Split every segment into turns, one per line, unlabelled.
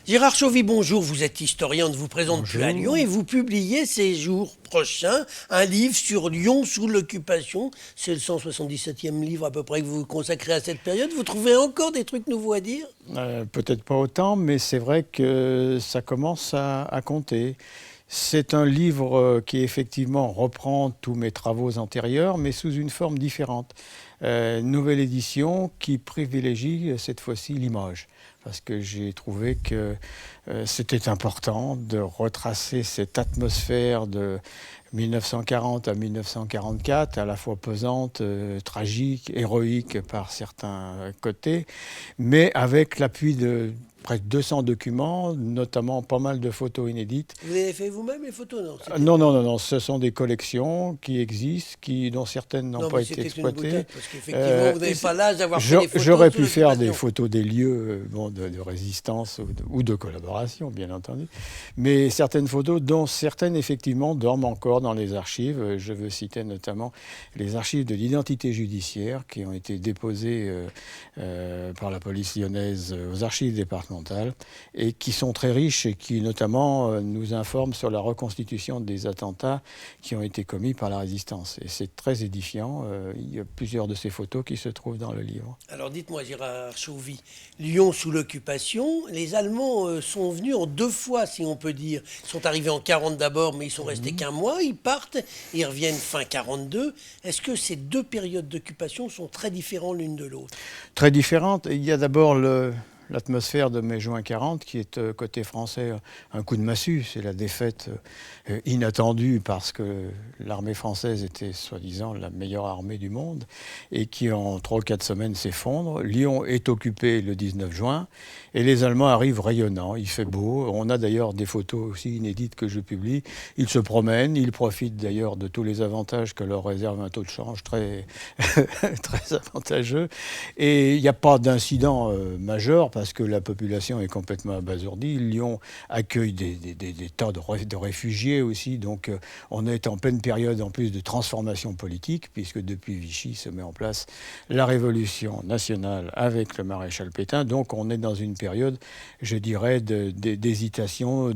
Gérard Chauvy, bonjour, vous êtes historien, on ne vous présente plus à Lyon
Bonjour.
et vous publiez ces jours prochains un livre sur Lyon sous l'occupation. C'est le 177e livre à peu près que vous consacrez à cette période. Vous trouvez encore des trucs nouveaux à dire?
Peut-être pas autant, mais c'est vrai que ça commence à compter. C'est un livre qui effectivement reprend tous mes travaux antérieurs, mais sous une forme différente. Nouvelle édition qui privilégie cette fois-ci l'image, parce que j'ai trouvé que c'était important de retracer cette atmosphère de 1940 à 1944, à la fois pesante, tragique, héroïque par certains côtés, mais avec l'appui de près de 200 documents, notamment pas mal de photos inédites.
Vous avez fait vous-même les photos, non?
Non, ce sont des collections qui existent, dont certaines n'ont
Non,
pas
mais
été
c'était une
exploitées.
boutade, parce qu'effectivement, vous n'avez pas l'âge d'avoir fait des photos
J'aurais
sous
pu faire des
l'occupation.
photos des lieux de résistance ou de collaboration, bien entendu. Mais certaines photos, dont certaines effectivement dorment encore dans les archives. Je veux citer notamment les archives de l'identité judiciaire qui ont été déposées par la police lyonnaise aux archives départementales et qui sont très riches et qui notamment nous informent sur la reconstitution des attentats qui ont été commis par la résistance. Et c'est très édifiant. Il y a plusieurs de ces photos qui se trouvent dans le livre.
Alors dites-moi, Gérard Chauvy, Lyon sous l'occupation, les Allemands sont venus en deux fois, si on peut dire. Ils sont arrivés en 40 d'abord, mais ils sont restés qu'un mois, ils partent, ils reviennent fin 42. Est-ce que ces deux périodes d'occupation sont très différentes l'une de l'autre?
Très différentes. Il y a d'abord l'atmosphère de mai-juin 40, qui est côté français un coup de massue. C'est la défaite inattendue parce que l'armée française était soi-disant la meilleure armée du monde et qui en 3 ou 4 semaines s'effondre. Lyon est occupé le 19 juin et les Allemands arrivent rayonnants. Il fait beau. On a d'ailleurs des photos aussi inédites que je publie. Ils se promènent, ils profitent d'ailleurs de tous les avantages que leur réserve un taux de change très, très avantageux. Et il n'y a pas d'incident majeur parce que la population est complètement abasourdie. Lyon accueille des tas de réfugiés aussi, donc on est en pleine période en plus de transformation politique, puisque depuis Vichy se met en place la révolution nationale avec le maréchal Pétain, donc on est dans une période, je dirais, d'hésitation,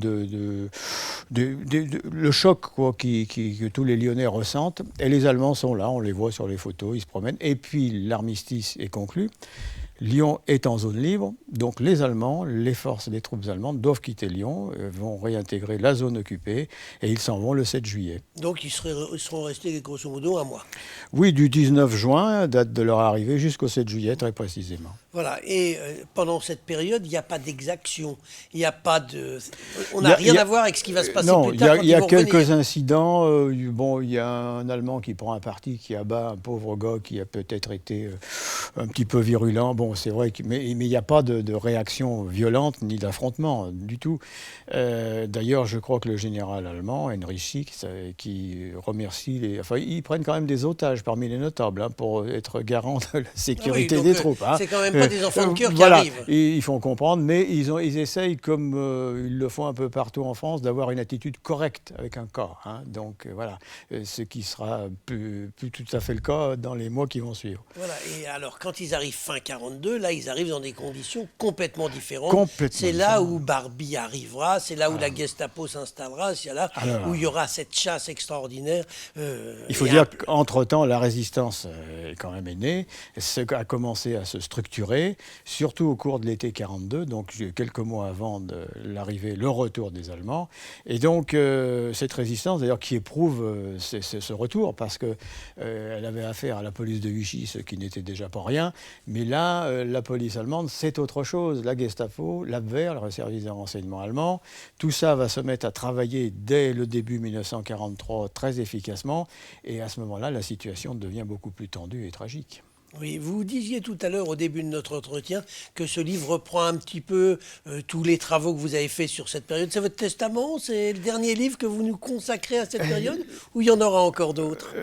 le choc quoi, que tous les Lyonnais ressentent, et les Allemands sont là, on les voit sur les photos, ils se promènent, et puis l'armistice est conclu. Lyon est en zone libre, donc les Allemands, les forces des troupes allemandes doivent quitter Lyon, vont réintégrer la zone occupée et ils s'en vont le 7 juillet.
Donc ils seront restés grosso modo un mois.
Oui, du 19 juin, date de leur arrivée, jusqu'au 7 juillet très précisément.
Voilà, et pendant cette période, il n'y a pas d'exaction, il n'y a pas de... On n'a rien à voir avec ce qui va se passer
non,
plus tard quand
il y
ils
a
vont
quelques
revenir.
incidents. Bon, il y a un Allemand qui prend un parti, qui abat un pauvre gars qui a peut-être été un petit peu virulent. Bon, c'est vrai, mais il n'y a pas de réaction violente ni d'affrontement du tout. D'ailleurs, je crois que le général allemand, Heinrich Schick, qui remercie enfin, ils prennent quand même des otages parmi les notables pour être garant de la sécurité des troupes.
C'est quand même pas des enfants de cœur qui
Voilà,
arrivent.
ils font comprendre, mais ils essayent, comme ils le font un peu partout en France, d'avoir une attitude correcte avec un corps. Donc voilà, ce qui sera plus tout à fait le cas dans les mois qui vont suivre.
Voilà, et alors quand ils arrivent fin 42, là ils arrivent dans des conditions complètement différentes.
Complètement
C'est là
différent.
où Barbie arrivera, c'est là où la Gestapo s'installera, c'est là où il y aura cette chasse extraordinaire.
Il faut dire qu'entre-temps, la résistance est quand même née, a commencé à se structurer, surtout au cours de l'été 42, donc quelques mois avant l'arrivée, le retour des Allemands. Et donc cette résistance, d'ailleurs, qui éprouve ce retour, parce qu'elle avait affaire à la police de Vichy, ce qui n'était déjà pas rien. Mais là, la police allemande, c'est autre chose. La Gestapo, l'Abwehr, le service de renseignement allemand, tout ça va se mettre à travailler dès le début 1943 très efficacement. Et à ce moment-là, la situation devient beaucoup plus tendue et tragique.
Oui, vous disiez tout à l'heure au début de notre entretien que ce livre reprend un petit peu tous les travaux que vous avez faits sur cette période. C'est votre testament? C'est le dernier livre que vous nous consacrez à cette période? Ou il y en aura encore d'autres?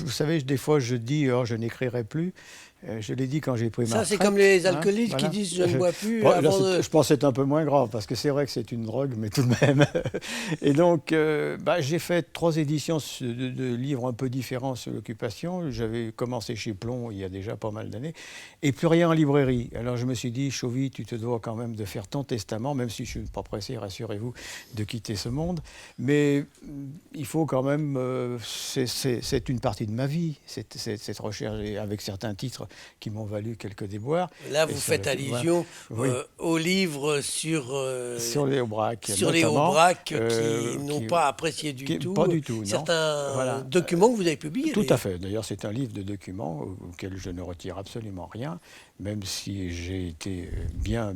Vous savez, des fois je dis je n'écrirai plus. Je l'ai dit quand j'ai pris ma
Ça, c'est
retraite,
comme les
hein,
alcooliques
voilà.
qui disent « je ne bois plus
Bon, là,
avant de... »
je pense que c'est un peu moins grave, parce que c'est vrai que c'est une drogue, mais tout de même. Et donc, j'ai fait 3 éditions de livres un peu différents sur l'occupation. J'avais commencé chez Plon il y a déjà pas mal d'années, et plus rien en librairie. Alors je me suis dit, Chauvy, tu te dois quand même de faire ton testament, même si je ne suis pas pressé, rassurez-vous, de quitter ce monde. Mais il faut quand même... c'est une partie de ma vie, cette recherche, avec certains titres qui m'ont valu quelques déboires.
Là, vous faites allusion aux livres sur
les Aubrac,
sur les Aubrac qui n'ont pas apprécié du tout.
Pas du tout,
certains documents que vous avez publiés.
Tout à fait. D'ailleurs, c'est un livre de documents auquel je ne retire absolument rien, même si j'ai été bien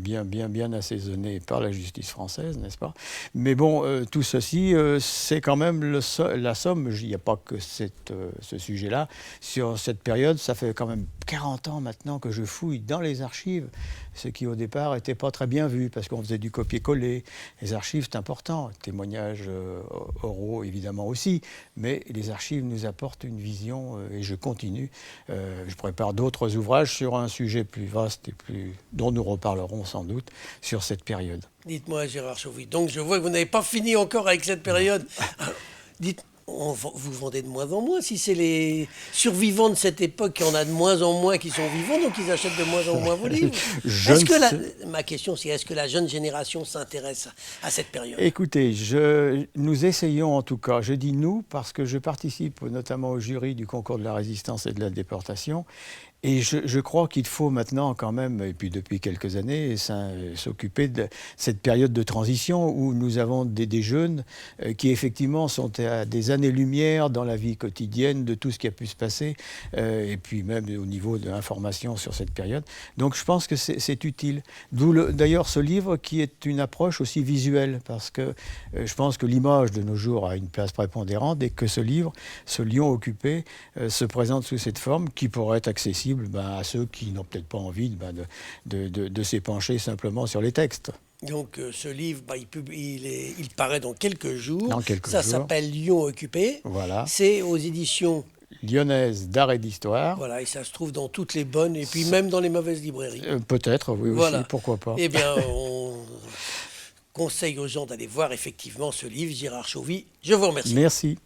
assaisonné par la justice française, n'est-ce pas? Mais bon, tout ceci, c'est quand même la somme. Il n'y a pas que ce sujet-là. Sur cette période, ça fait quand même 40 ans maintenant que je fouille dans les archives, ce qui au départ n'était pas très bien vu, parce qu'on faisait du copier-coller. Les archives, c'est important. Témoignages oraux, évidemment aussi, mais les archives nous apportent une vision, et je continue. Je prépare d'autres ouvrages sur un sujet plus vaste et dont nous reparlerons sans doute sur cette période.
Dites-moi, Gérard Chauvy, donc je vois que vous n'avez pas fini encore avec cette période. Alors, dites, vous vendez de moins en moins. Si c'est les survivants de cette époque, il y en a de moins en moins qui sont vivants, donc ils achètent de moins en moins vos livres. Ma question, c'est est-ce que la jeune génération s'intéresse à cette période?
Écoutez, nous essayons en tout cas, je dis nous parce que je participe notamment au jury du concours de la résistance et de la déportation. Et je crois qu'il faut maintenant quand même, et puis depuis quelques années, s'occuper de cette période de transition où nous avons des jeunes qui effectivement sont à des années-lumière dans la vie quotidienne de tout ce qui a pu se passer, et puis même au niveau de l'information sur cette période. Donc je pense que c'est utile. D'où d'ailleurs ce livre qui est une approche aussi visuelle, parce que je pense que l'image de nos jours a une place prépondérante et que ce livre, ce lion occupé, se présente sous cette forme qui pourrait être accessible à ceux qui n'ont peut-être pas envie de s'épancher simplement sur les textes.
Donc ce livre, il paraît dans quelques jours.
Ça
s'appelle Lion occupé.
Voilà.
C'est aux éditions
lyonnaises d'art et d'histoire.
Voilà, et ça se trouve dans toutes les bonnes, et puis même dans les mauvaises librairies.
Peut-être, oui, voilà. Aussi, pourquoi pas.
Eh bien, on conseille aux gens d'aller voir effectivement ce livre. Gérard Chauvy, je vous remercie.
Merci.